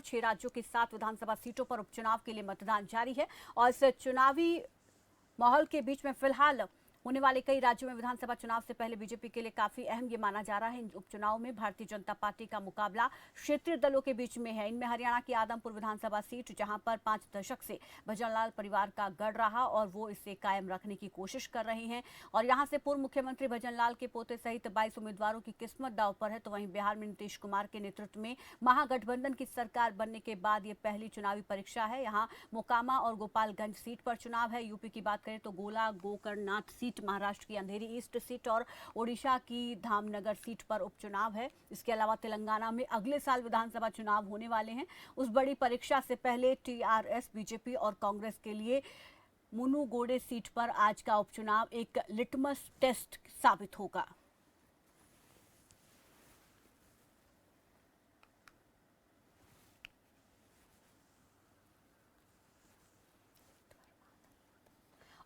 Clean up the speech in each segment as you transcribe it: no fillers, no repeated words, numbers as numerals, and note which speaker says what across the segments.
Speaker 1: ओर 6 राज्यों की 7 विधानसभा सीटों पर उपचुनाव के लिए मतदान जारी है और इस चुनावी माहौल के बीच में फिलहाल होने वाले कई राज्यों में विधानसभा चुनाव से पहले बीजेपी के लिए काफी अहम ये माना जा रहा है। इन उपचुनाव में भारतीय जनता पार्टी का मुकाबला क्षेत्रीय दलों के बीच में है। इनमें हरियाणा की आदमपुर विधानसभा सीट, जहां पर 5 दशक से भजनलाल परिवार का गढ़ रहा और वो इसे कायम रखने की कोशिश कर रहे हैं और यहां से पूर्व मुख्यमंत्री भजनलाल के पोते सहित 22 उम्मीदवारों की किस्मत दांव पर है। तो वहीं बिहार में नीतीश कुमार के नेतृत्व में महागठबंधन की सरकार बनने के बाद ये पहली चुनावी परीक्षा है। यहाँ मोकामा और गोपालगंज सीट पर चुनाव है। यूपी की बात करें तो गोला गोकर्णनाथ सीट, महाराष्ट्र की अंधेरी ईस्ट सीट और ओडिशा की धामनगर सीट पर उपचुनाव है। इसके अलावा तेलंगाना में अगले साल विधानसभा चुनाव होने वाले हैं। उस बड़ी परीक्षा से पहले टीआरएस, बीजेपी और कांग्रेस के लिए मुनुगोडे सीट पर आज का उपचुनाव एक लिटमस टेस्ट साबित होगा।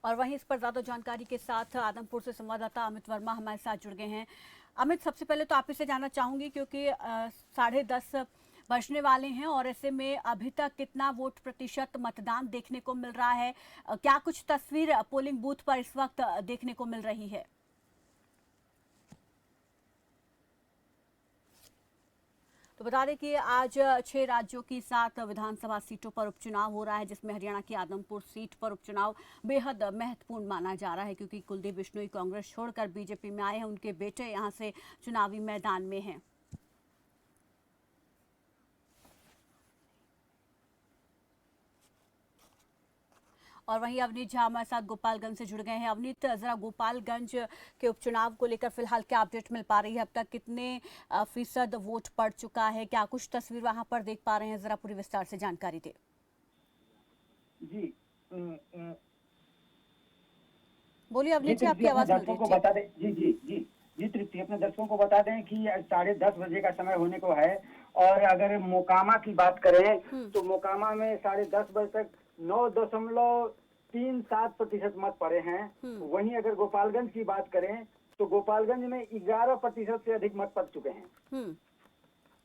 Speaker 1: और वहीं इस पर ज्यादा जानकारी के साथ आदमपुर से संवाददाता अमित वर्मा हमारे साथ जुड़ गए हैं। अमित, सबसे पहले तो आप इससे जानना चाहूंगी क्योंकि 10:30 बजने वाले हैं और ऐसे में अभी तक कितना वोट प्रतिशत मतदान देखने को मिल रहा है, क्या कुछ तस्वीर पोलिंग बूथ पर इस वक्त देखने को मिल रही है? तो बता दें कि आज 6 राज्यों की 7 विधानसभा सीटों पर उपचुनाव हो रहा है, जिसमें हरियाणा की आदमपुर सीट पर उपचुनाव बेहद महत्वपूर्ण माना जा रहा है क्योंकि कुलदीप बिश्नोई कांग्रेस छोड़कर बीजेपी में आए हैं। उनके बेटे यहां से चुनावी मैदान में हैं। और वहीं अवनीत झा हमारे साथ गोपालगंज से जुड़ गए हैं। अवनीत, जरा गोपालगंज के उपचुनाव को लेकर फिलहाल क्या अपडेट मिल पा रही है? अब तक कितने फीसद वोट पड़ चुका है, क्या कुछ तस्वीर वहां पर देख पा रहे हैं? जरा पूरी विस्तार से जानकारी दे।
Speaker 2: जी
Speaker 1: बोलिए अवनीत जी, आपकी आवाज मिल रही है।
Speaker 2: बता दें जी तृप्ति, अपने दर्शकों को बता दें कि 10:30 बजे का समय होने को है और अगर मोकामा की बात करें तो मोकामा में 10:30 बजे तक 9.37% मत पड़े हैं। वहीं अगर गोपालगंज की बात करें तो गोपालगंज में 11% से अधिक मत पड़ चुके हैं।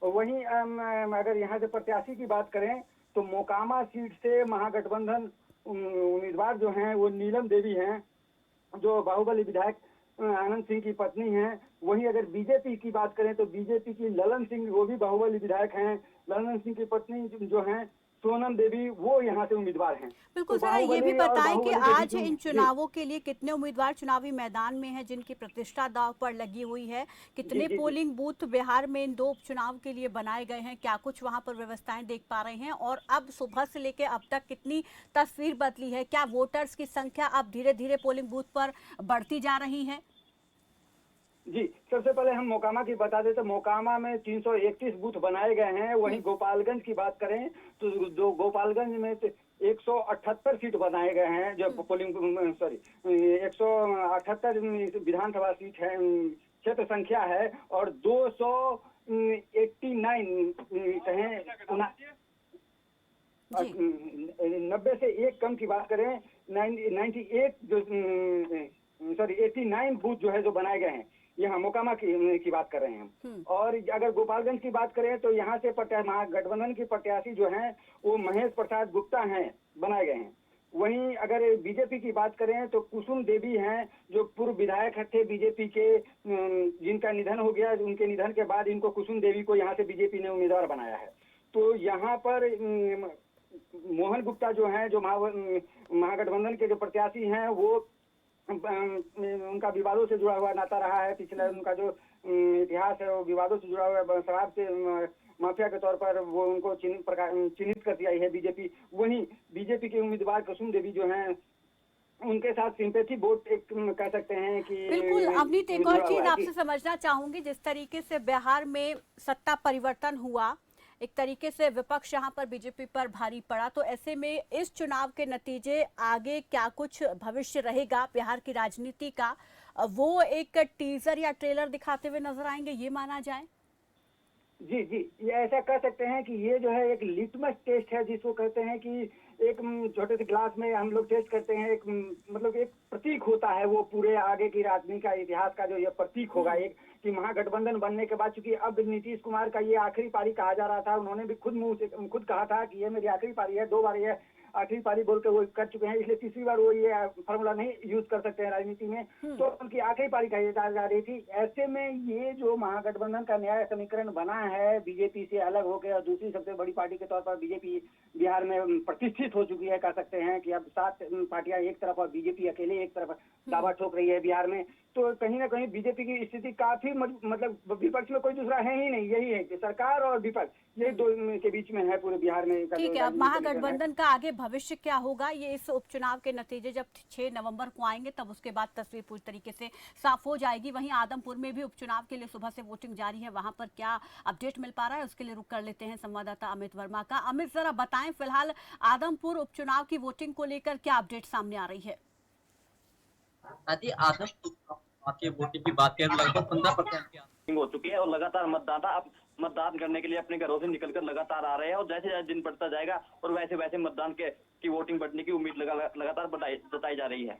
Speaker 2: और वहीं अगर यहाँ से प्रत्याशी की बात करें तो मोकामा सीट से महागठबंधन उम्मीदवार जो हैं वो नीलम देवी हैं, जो बाहुबली विधायक आनंद सिंह की पत्नी हैं। वहीं अगर बीजेपी की बात करें तो बीजेपी की ललन सिंह, वो भी बाहुबली विधायक हैं। ललन सिंह की पत्नी जो हैं सोनम देवी, वो यहाँ से उम्मीदवार हैं।
Speaker 1: बिल्कुल, जरा ये भी बताएं कि आज इन चुनावों के लिए कितने उम्मीदवार चुनावी मैदान में हैं जिनकी प्रतिष्ठा दांव पर लगी हुई है? कितने पोलिंग बूथ बिहार में इन 2 उपचुनाव के लिए बनाए गए हैं? क्या कुछ वहां पर व्यवस्थाएं देख पा रहे हैं? और अब सुबह से लेकर अब तक कितनी तस्वीर बदली है? क्या वोटर्स की संख्या अब धीरे धीरे पोलिंग बूथ पर बढ़ती जा रही है?
Speaker 2: जी, सबसे पहले हम मोकामा की बता दें तो मोकामा में 331 बूथ बनाए गए हैं। वहीं गोपालगंज की बात करें तो जो गोपालगंज में 178 सीट बनाए गए हैं, जो पोलिंग 178 विधानसभा सीट है, क्षेत्र संख्या है और 289 कहें 90 से एक कम की बात करें 89 बूथ जो है जो बनाए गए हैं। यहाँ मोकामा की बात कर रहे हैं हम। और अगर गोपालगंज की बात करें तो यहाँ से महागठबंधन के प्रत्याशी जो हैं वो महेश प्रसाद गुप्ता हैं, बनाए गए हैं। वहीं अगर बीजेपी की बात करें तो कुसुम देवी हैं, जो पूर्व विधायक थे बीजेपी के, जिनका निधन हो गया। उनके निधन के बाद इनको कुसुम देवी को यहाँ से बीजेपी ने उम्मीदवार बनाया है। तो यहाँ पर मोहन गुप्ता जो हैं, जो महागठबंधन के जो प्रत्याशी हैं, वो उनका विवादों से जुड़ा हुआ नाता रहा है। पिछले उनका जो इतिहास है वो विवादों से जुड़ा हुआ है। शराब से माफिया के तौर पर वो उनको चिन्हित करती आई है बीजेपी। वहीं बीजेपी के उम्मीदवार कुसुम देवी जो हैं, उनके साथ सिंपैथी वोट एक कह सकते हैं कि
Speaker 1: बिल्कुल। अवनीत, एक और चीज आपसे समझना चाहूंगी, जिस तरीके से बिहार में सत्ता परिवर्तन हुआ, एक तरीके से विपक्ष यहाँ पर बीजेपी पर भारी पड़ा, तो ऐसे में इस चुनाव के नतीजे आगे क्या कुछ भविष्य रहेगा बिहार की राजनीति का, वो एक टीजर या ट्रेलर दिखाते हुए नजर आएंगे, ये माना जाए?
Speaker 2: जी जी, ये ऐसा कह सकते हैं कि ये जो है एक लिटमस टेस्ट है, जिसको कहते हैं कि एक छोटे से ग्लास में हम लोग टेस्ट करते हैं, एक मतलब एक प्रतीक होता है, वो पूरे आगे की राजनीति का इतिहास का जो ये प्रतीक होगा एक, कि महागठबंधन बनने के बाद, चूंकि अब नीतीश कुमार का ये आखिरी पारी कहा जा रहा था, उन्होंने भी खुद मुंह से खुद कहा था कि ये मेरी आखिरी पारी है, 2 बार ये आखिरी पारी बोल के वो कर चुके हैं, इसलिए तीसरी बार वो ये फॉर्मूला नहीं यूज कर सकते हैं राजनीति में, तो उनकी आखिरी पारी कही जा रही थी। ऐसे में ये जो महागठबंधन का न्याय समीकरण बना है, बीजेपी से अलग होकर और दूसरी सबसे बड़ी पार्टी के तौर पर बीजेपी बिहार में प्रतिष्ठित हो चुकी है, कह सकते हैं कि अब 7 पार्टियां एक तरफ और बीजेपी अकेले एक तरफ दावा ठोक रही है बिहार में। तो कहीं ना कहीं बीजेपी की स्थिति काफी मतलब विपक्ष में कोई दूसरा है ही नहीं, यही है कि सरकार और विपक्ष, ये दो के बीच में है पूरे बिहार में।
Speaker 1: ठीक है, अब महागठबंधन का आगे भविष्य क्या होगा, ये इस उपचुनाव के नतीजे जब 6 नवंबर को आएंगे तब उसके बाद तस्वीर पूरी तरीके से साफ हो जाएगी। वहीं आदमपुर में भी उपचुनाव के लिए सुबह से वोटिंग जारी है, वहां पर क्या अपडेट मिल पा रहा है उसके लिए रुक कर लेते हैं संवाददाता अमित वर्मा का। अमित, जरा बताएं फिलहाल आदमपुर उपचुनाव की वोटिंग को लेकर क्या अपडेट सामने आ रही है?
Speaker 3: आदि आदमपुर के वोटिंग की बात करें, लगभग 15% की वोटिंग हो चुकी है और लगातार मतदाता अब मतदान करने के लिए अपने घरों से निकलकर लगातार आ रहे हैं और जैसे जैसे दिन बढ़ता जाएगा और वैसे वैसे मतदान की वोटिंग बढ़ने की उम्मीद लगातार जताई जा रही है।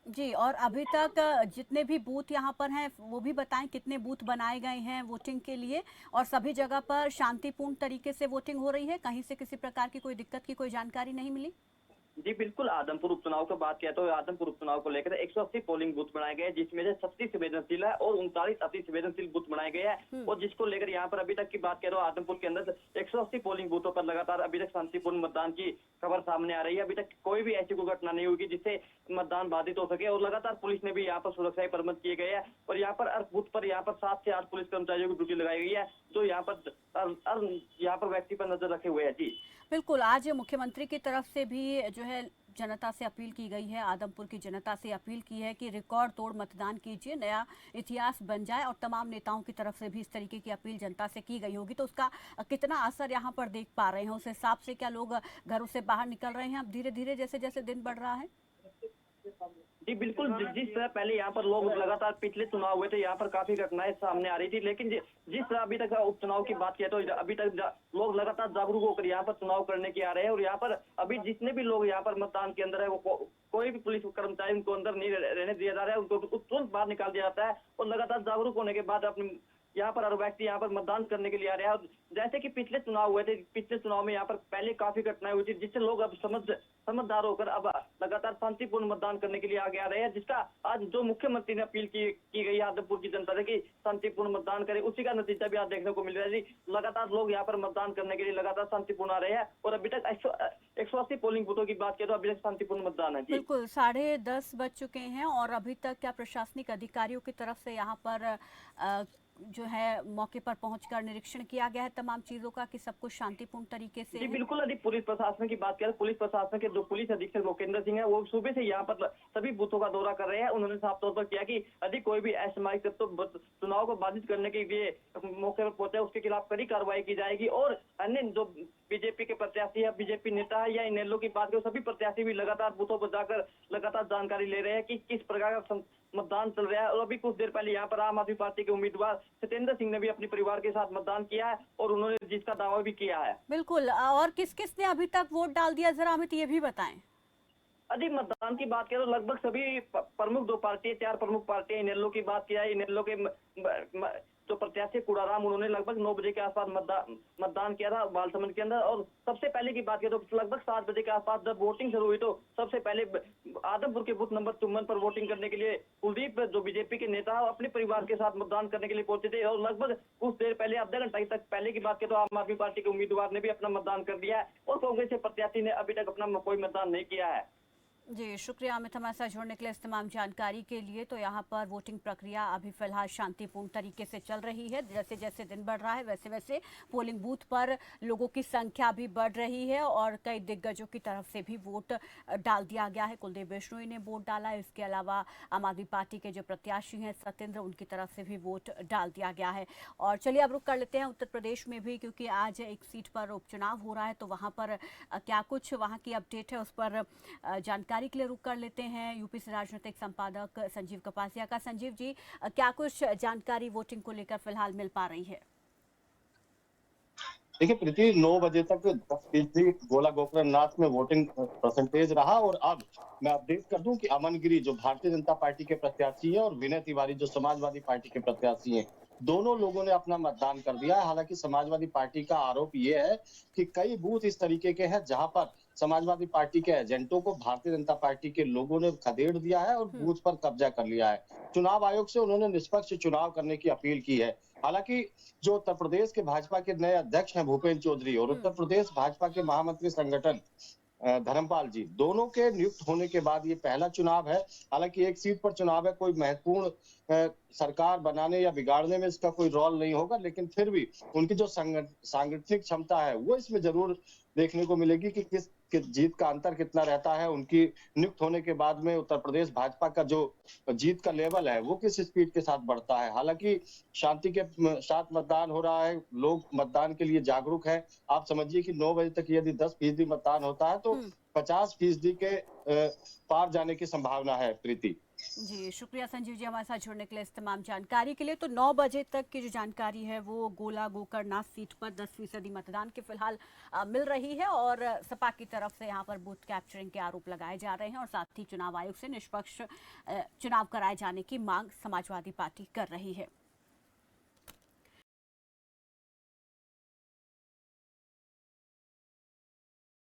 Speaker 1: जी, और अभी तक जितने भी बूथ यहाँ पर हैं वो भी बताएं, कितने बूथ बनाए गए हैं वोटिंग के लिए, और सभी जगह पर शांतिपूर्ण तरीके से वोटिंग हो रही है, कहीं से किसी प्रकार की कोई दिक्कत की कोई जानकारी नहीं मिली?
Speaker 3: जी बिल्कुल, आदमपुर उपचुनाव की बात किया तो आदमपुर उपचुनाव को लेकर 180 पोलिंग बूथ बनाए गए हैं, जिसमें से 37 संवेदनशील है और 39 अति संवेदनशील बूथ बनाए गए हैं। और जिसको लेकर यहाँ पर अभी तक की बात करें तो आदमपुर के अंदर 180 पोलिंग बूथों पर लगातार अभी तक शांतिपूर्ण मतदान की खबर सामने आ रही है। अभी तक कोई भी ऐसी कोई घटना नहीं हुई जिससे मतदान बाधित हो सके और लगातार पुलिस ने भी यहाँ पर सुरक्षा प्रबंध किए गए हैं और यहाँ पर हर बूथ पर यहाँ पर 7 से 8 पुलिस कर्मचारियों की ड्यूटी लगाई गई है, जो यहाँ पर व्यक्ति पर नजर रखे हुए है। जी
Speaker 1: बिल्कुल, आज मुख्यमंत्री की तरफ से भी जो है जनता से अपील की गई है, आदमपुर की जनता से अपील की है कि रिकॉर्ड तोड़ मतदान कीजिए, नया इतिहास बन जाए, और तमाम नेताओं की तरफ से भी इस तरीके की अपील जनता से की गई होगी। तो उसका कितना असर यहाँ पर देख पा रहे हैं, उस हिसाब से क्या लोग घरों से बाहर निकल रहे हैं अब धीरे धीरे जैसे जैसे दिन बढ़ रहा है?
Speaker 3: जी बिल्कुल, जिस तरह पहले यहाँ पर लोग लगातार पिछले चुनाव हुए थे, यहाँ पर काफी घटनाएं सामने आ रही थी, लेकिन जिस तरह अभी तक उपचुनाव की बात किया तो अभी तक लोग लगातार जागरूक होकर यहाँ पर चुनाव करने के आ रहे हैं और यहाँ पर अभी जितने भी लोग यहाँ पर मतदान के अंदर है वो कोई भी पुलिस कर्मचारी उनको अंदर नहीं रहने दिया जा रहा है, उनको तुरंत बाहर निकाल दिया जाता है और लगातार जागरूक होने के बाद अपने यहाँ पर हर व्यक्ति यहाँ पर मतदान करने के लिए आ रहा है। और जैसे कि पिछले चुनाव हुए थे, पिछले चुनाव में यहाँ पर पहले काफी घटनाएं हुई थी, जिससे लोग अब समझदार होकर अब लगातार शांतिपूर्ण मतदान करने के लिए आगे आ रहे हैं, जिसका आज जो मुख्यमंत्री ने अपील की गई आदमपुर की जनता से कि शांतिपूर्ण मतदान करे, उसी का नतीजा भी आज देखने को मिल रहा है। लगातार लोग यहाँ पर मतदान करने के लिए लगातार शांतिपूर्ण आ रहे हैं और अभी तक 180 पोलिंग बूथों की बात किया तो अभी तक शांतिपूर्ण मतदान है।
Speaker 1: बिल्कुल, 10:30 बज चुके हैं और अभी तक क्या प्रशासनिक अधिकारियों की तरफ से यहाँ पर जो है मौके पर पहुंचकर निरीक्षण किया गया है तमाम चीजों का कि सब कुछ शांतिपूर्ण तरीके से?
Speaker 3: जी बिल्कुल, यदि पुलिस प्रशासन की बात करें, पुलिस प्रशासन के जो पुलिस अधीक्षक लोकेंद्र सिंह है वो सुबह से यहाँ पर सभी बूथों का दौरा कर रहे हैं। उन्होंने साफ तौर पर किया कि यदि कोई भी असामाजिक तत्व चुनाव को बाधित करने के लिए मौके पर पहुंचे उसके खिलाफ कड़ी कार्रवाई की जाएगी और अन्य जो बीजेपी के प्रत्याशी है, बीजेपी नेता है या इनेलो की बात करें, सभी प्रत्याशी भी लगातार बूथों पर जाकर लगातार जानकारी ले रहे हैं कि किस प्रकार का मतदान चल रहा है। और अभी कुछ देर पहले यहाँ पर आम आदमी पार्टी के उम्मीदवार सत्येंद्र सिंह ने भी अपने परिवार के साथ मतदान किया है और उन्होंने जिसका दावा भी किया है।
Speaker 1: बिल्कुल, और किस किस ने अभी तक वोट डाल दिया, जरा हमें ये भी बताएं।
Speaker 3: अधिक मतदान की बात करें तो लगभग सभी प्रमुख 2 पार्टी, 4 प्रमुख पार्टियां, इनेलो की बात किया है, इनेलो के जो प्रत्याशी कुड़ाराम, उन्होंने लगभग 9 बजे के आसपास मतदान किया था बालसमंद के अंदर। और सबसे पहले की बात करें तो लगभग 7 बजे के आसपास जब वोटिंग शुरू हुई तो सबसे पहले आदमपुर के बूथ नंबर 54 पर वोटिंग करने के लिए कुलदीप जो बीजेपी के नेता है अपने परिवार के साथ मतदान करने के लिए पहुंचे थे और लगभग कुछ देर पहले, आधा घंटा तक पहले की बात करें तो आम आदमी पार्टी के उम्मीदवार ने भी अपना मतदान कर दिया है और कांग्रेस के प्रत्याशी ने अभी तक अपना कोई मतदान नहीं किया है।
Speaker 1: जी, शुक्रिया अमित हमारे साथ जुड़ने के लिए, इस तमाम जानकारी के लिए। तो यहाँ पर वोटिंग प्रक्रिया अभी फिलहाल शांतिपूर्ण तरीके से चल रही है, जैसे जैसे दिन बढ़ रहा है वैसे वैसे पोलिंग बूथ पर लोगों की संख्या भी बढ़ रही है और कई दिग्गजों की तरफ से भी वोट डाल दिया गया है। कुलदीप बिश्नोई ने वोट डाला है, इसके अलावा आम आदमी पार्टी के जो प्रत्याशी हैं सत्येंद्र, उनकी तरफ से भी वोट डाल दिया गया है। और चलिए अब रुक कर लेते हैं उत्तर प्रदेश में भी, क्योंकि आज एक सीट पर उपचुनाव हो रहा है, तो वहाँ पर क्या कुछ वहाँ की अपडेट है उस पर जानकारी के लिए रुक कर लेते हैं यूपी से राजनीतिक संपादक संजीव कपासिया का। संजीव जी, क्या कुछ जानकारी वोटिंग को लेकर फिलहाल मिल पा रही है?
Speaker 4: देखिए प्रीति, 9 बजे तक 10% गोला गोकर्णनाथ में वोटिंग परसेंटेज रहा, और अब मैं अपडेट कर दूं कि अमन गिरी जो भारतीय जनता पार्टी के प्रत्याशी हैं और विनय तिवारी जो समाजवादी पार्टी के प्रत्याशी हैं, दोनों लोगों ने अपना मतदान कर दिया है। हालांकि समाजवादी पार्टी का आरोप ये है कि कई बूथ इस तरीके के हैं जहां पर समाजवादी पार्टी के एजेंटों को भारतीय जनता पार्टी के लोगों ने खदेड़ दिया है और बूथ पर कब्जा कर लिया है। चुनाव आयोग से उन्होंने निष्पक्ष चुनाव करने की अपील की है। हालांकि जो उत्तर प्रदेश के भाजपा के नए अध्यक्ष हैं भूपेंद्र चौधरी, और उत्तर प्रदेश भाजपा के महामंत्री संगठन धर्मपाल जी, दोनों के नियुक्त होने के बाद ये पहला चुनाव है। हालांकि एक सीट पर चुनाव है, कोई महत्वपूर्ण सरकार बनाने या बिगाड़ने में इसका कोई रोल नहीं होगा, लेकिन फिर भी उनकी जो सांगठनिक क्षमता है वो इसमें जरूर देखने को मिलेगी कि किस जीत का अंतर कितना रहता है। उनकी नियुक्त होने के बाद में उत्तर प्रदेश भाजपा का जो जीत का लेवल है वो किस स्पीड के साथ बढ़ता है। हालांकि शांति के साथ मतदान हो रहा है, लोग मतदान के लिए जागरूक हैं। आप समझिए कि 9 बजे तक यदि 10% मतदान होता है तो 50% के पार जाने की संभावना है। प्रीति
Speaker 1: जी, शुक्रिया संजीव जी हमारे साथ जुड़ने के लिए, इस तमाम जानकारी के लिए। तो 9 बजे तक की जो जानकारी है वो गोला गोकर्णनाथ सीट पर 10% मतदान के फिलहाल मिल रही है, और सपा की तरफ से यहाँ पर बूथ कैप्चरिंग के आरोप लगाए जा रहे हैं, और साथ ही चुनाव आयोग से निष्पक्ष चुनाव कराए जाने की मांग समाजवादी पार्टी कर रही है।